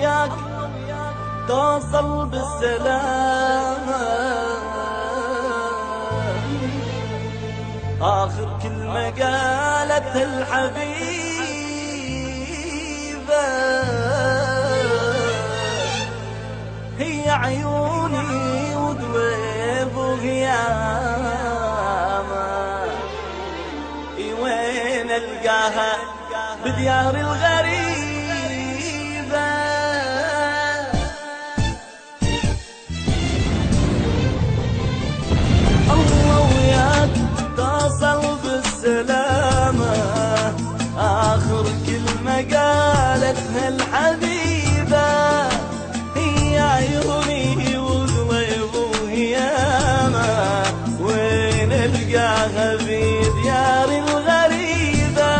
وياك توصل بالسلامة. آخر كلمة قالتها الحبيبة هي عيوني ودويب وغيامة. وين ألقاها بديار الغريبة؟ الله وياك توصل بالسلامة. آخر كلمة قالتها الحبيبة هي عيوني وضويب وهيامة. وين ألقاها بديار الغريبة؟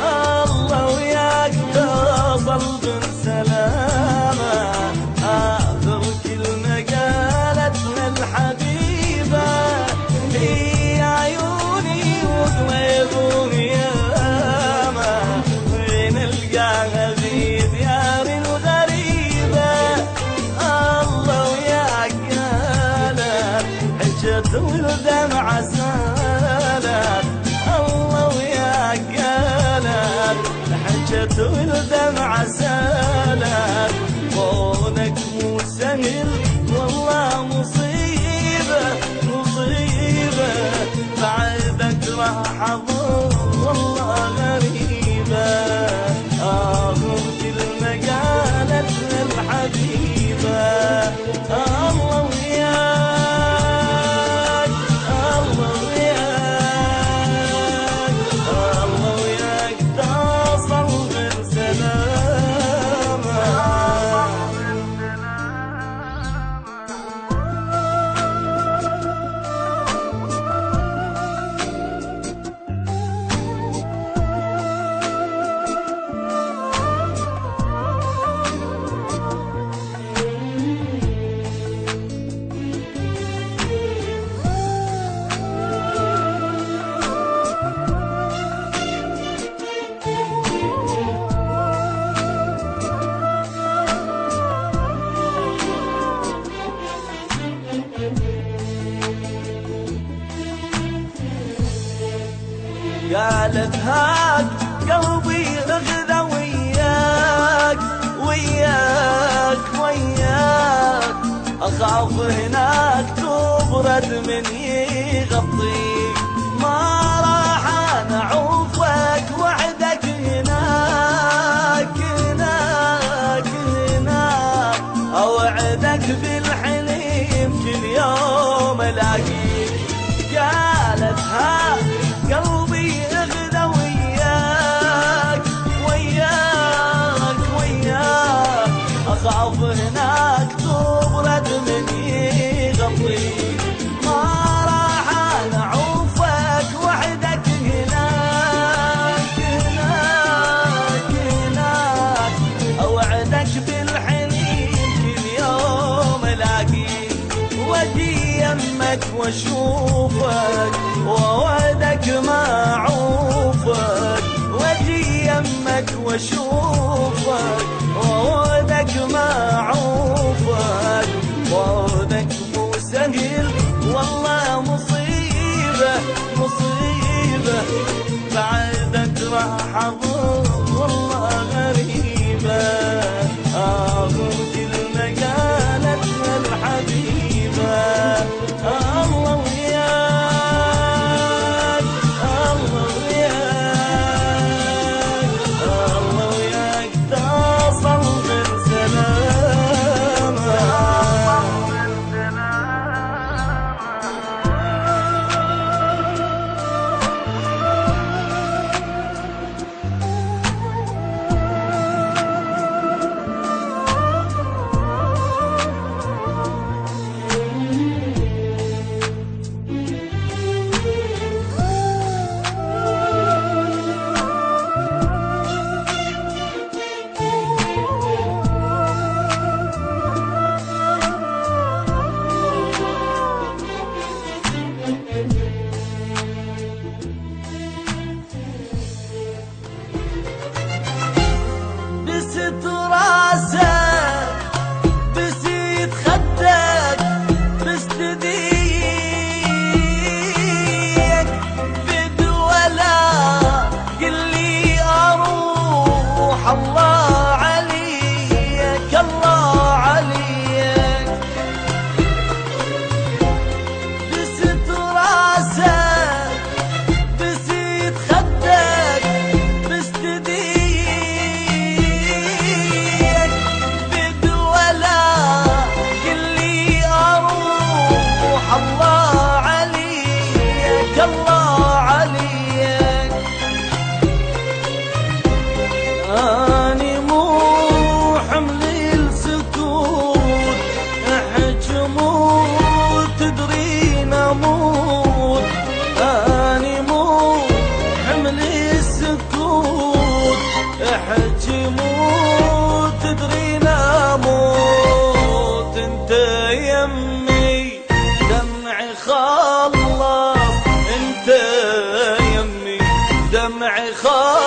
الله وياك توصل بالسلامة. آخر كلمة قالتها الحبيبة هي عيوني وضويب وهيامة. وين ألقاها بديار الغريبة؟ الله وياك قالت حجت والدمع سالت. الله وياك قالت حجت والدمع سالت. كونك مو سهل والله مصيبة مصيبة. بعدك راح أظل والله غريبة. آخر كلمة قالتها الحبيبة الله وياك الله وياك الله وياك توصل بالسلامة. قالت هاك قلبي رغد وياك وياك وياك. أخاف هناك تبرد من يغطيك. ما راح أنا أعوفك وعدك هناك هناك هناك. أوعدك بالحليم كل يوم ألاقيك. قالت هاك قلبي اغدى وياك وياك وياك. أخاف هناك تبرد من يغطيك. ما راح أنا دمعي خوف